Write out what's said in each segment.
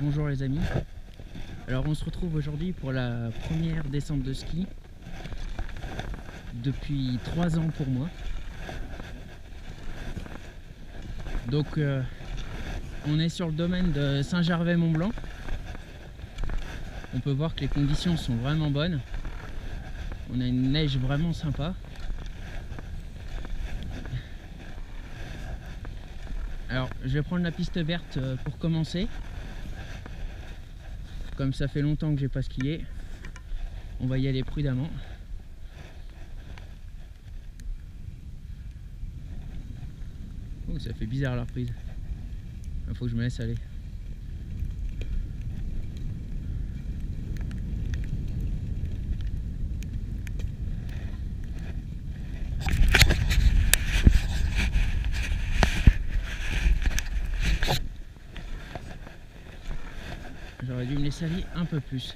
Bonjour les amis. Alors on se retrouve aujourd'hui pour la première descente de ski depuis 3 ans pour moi. Donc on est sur le domaine de Saint-Gervais-Mont-Blanc. On peut voir que les conditions sont vraiment bonnes. On a une neige vraiment sympa. Alors je vais prendre la piste verte pour commencer. Comme ça fait longtemps que j'ai pas skié, on va y aller prudemment. Oh, ça fait bizarre la reprise. Il faut que je me laisse aller. J'aurais dû me laisser aller un peu plus.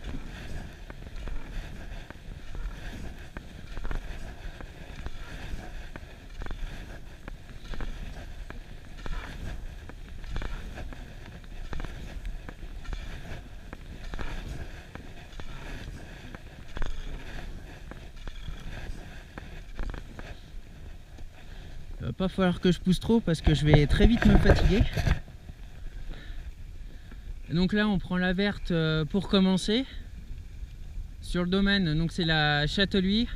Il va pas falloir que je pousse trop parce que je vais très vite me fatiguer. Donc là on prend la verte pour commencer sur le domaine, donc c'est la Châteluire,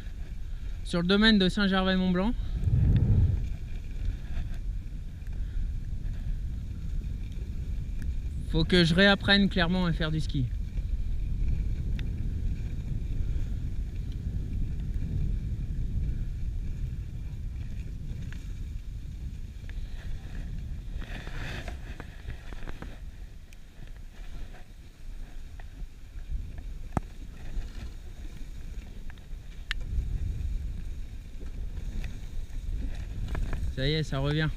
sur le domaine de Saint-Gervais-Mont-Blanc. Faut que je réapprenne clairement à faire du ski. Ça y est, ça revient.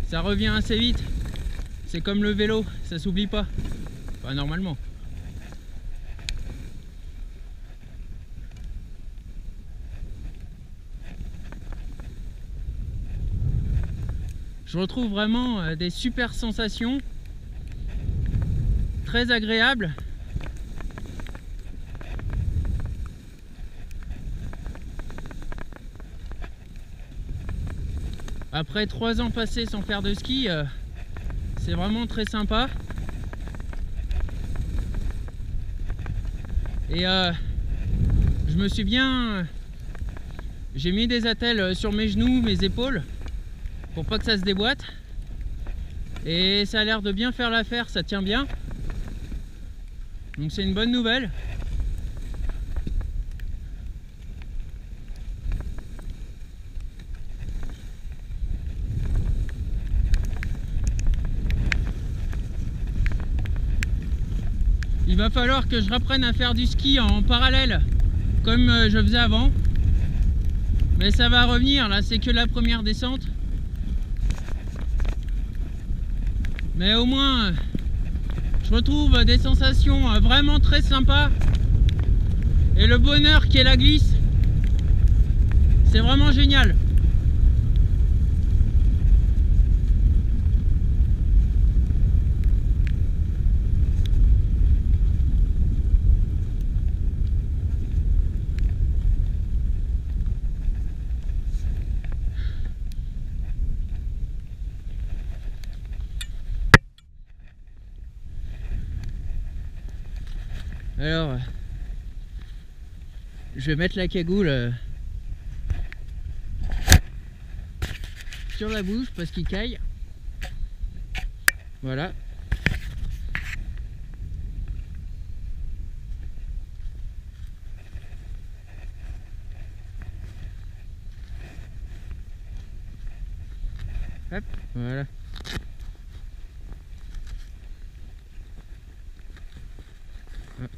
Ça revient assez vite. C'est comme le vélo, ça s'oublie pas. Enfin, normalement. Je retrouve vraiment des super sensations. Très agréables. Après 3 ans passés sans faire de ski, c'est vraiment très sympa. Et je me suis bien... J'ai mis des attelles sur mes genoux, mes épaules, pour pas que ça se déboîte. Et ça a l'air de bien faire l'affaire, ça tient bien. Donc c'est une bonne nouvelle. Il va falloir que je reprenne à faire du ski en parallèle comme je faisais avant. Mais ça va revenir, là c'est que la première descente. Mais au moins je retrouve des sensations vraiment très sympas. Et le bonheur qui est la glisse, c'est vraiment génial. Alors, je vais mettre la cagoule sur la bouche parce qu'il caille. Voilà. Hop, voilà.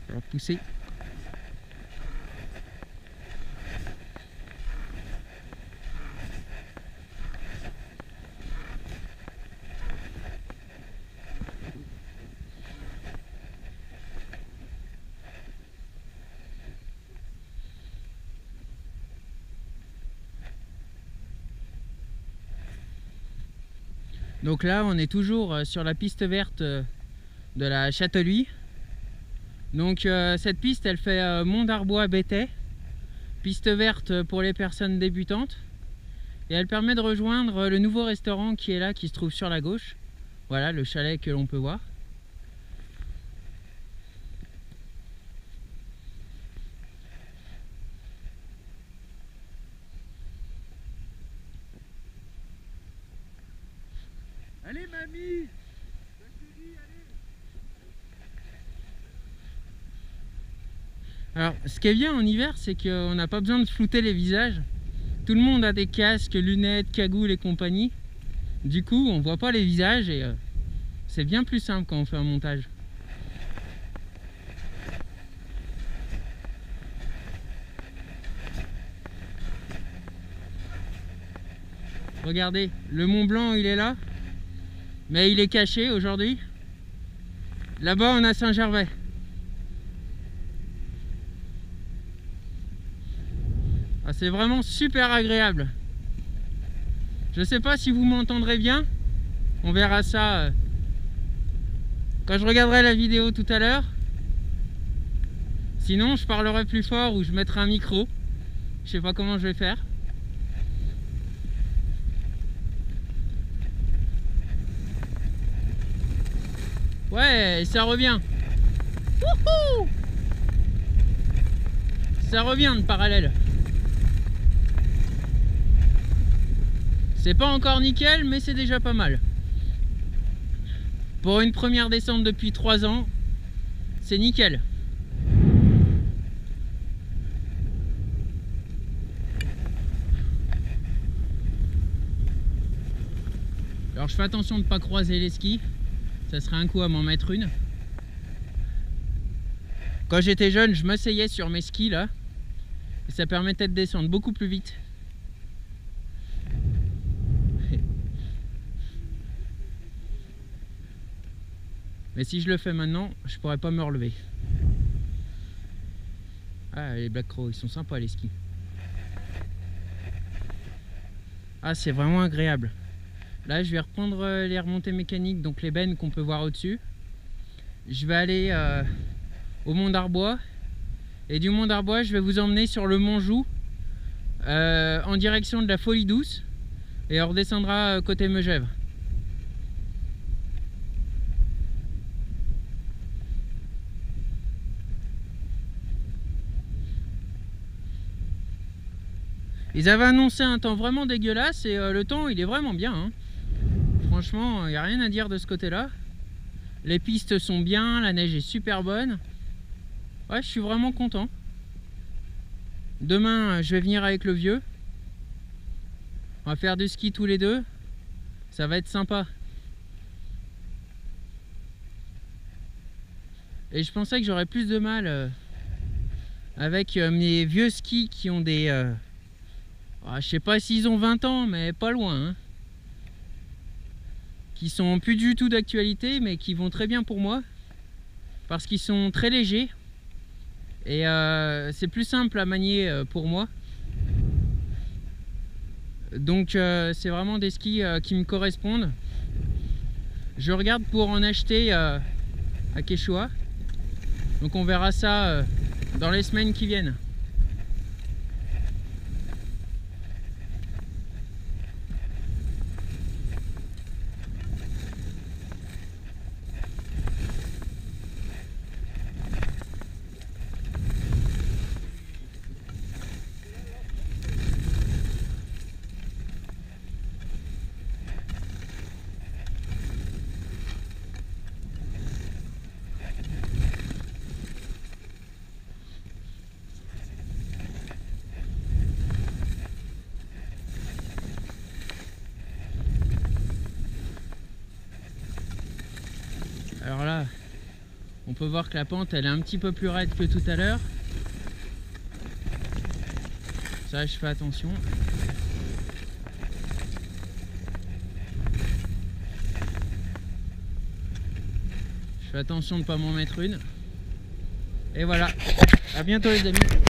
On va pousser. Donc là on est toujours sur la piste verte de la Châteluie. Donc cette piste elle fait Mont d'Arbois Béthey, piste verte pour les personnes débutantes, et elle permet de rejoindre le nouveau restaurant qui est là, qui se trouve sur la gauche. Voilà le chalet que l'on peut voir. Allez mamie! Alors ce qui est bien en hiver, c'est qu'on n'a pas besoin de flouter les visages. Tout le monde a des casques, lunettes, cagoules et compagnie. Du coup on voit pas les visages et c'est bien plus simple quand on fait un montage. Regardez, le Mont Blanc il est là, mais il est caché aujourd'hui. Là-bas on a Saint-Gervais. Ah, c'est vraiment super agréable. Je sais pas si vous m'entendrez bien. On verra ça quand je regarderai la vidéo tout à l'heure. Sinon je parlerai plus fort ou je mettrai un micro. Je sais pas comment je vais faire. Ouais, ça revient. Wouhou! Ça revient de parallèle. C'est pas encore nickel, mais c'est déjà pas mal. Pour une première descente depuis 3 ans, c'est nickel. Alors je fais attention de ne pas croiser les skis. Ça serait un coup à m'en mettre une. Quand j'étais jeune, je m'asseyais sur mes skis là. Et ça permettait de descendre beaucoup plus vite. Mais si je le fais maintenant, je pourrais pas me relever. Ah, les Black Crow, ils sont sympas les skis. Ah, c'est vraiment agréable. Là, je vais reprendre les remontées mécaniques, donc les bennes qu'on peut voir au-dessus. Je vais aller au Mont d'Arbois. Et du Mont d'Arbois, je vais vous emmener sur le Mont Joux, en direction de la Folie Douce. Et on redescendra côté Megève. Ils avaient annoncé un temps vraiment dégueulasse et le temps il est vraiment bien, hein. Franchement, il n'y a rien à dire de ce côté-là. Les pistes sont bien, la neige est super bonne. Ouais, je suis vraiment content. Demain, je vais venir avec le vieux. On va faire du ski tous les deux. Ça va être sympa. Et je pensais que j'aurais plus de mal avec mes vieux skis qui ont des... je sais pas s'ils ont 20 ans, mais pas loin, hein. Qui sont plus du tout d'actualité, mais qui vont très bien pour moi. Parce qu'ils sont très légers. Et c'est plus simple à manier pour moi. Donc c'est vraiment des skis qui me correspondent. Je regarde pour en acheter à Quechua. Donc on verra ça dans les semaines qui viennent. Alors là, on peut voir que la pente elle est un petit peu plus raide que tout à l'heure. Ça, je fais attention. Je fais attention de ne pas m'en mettre une. Et voilà, à bientôt les amis.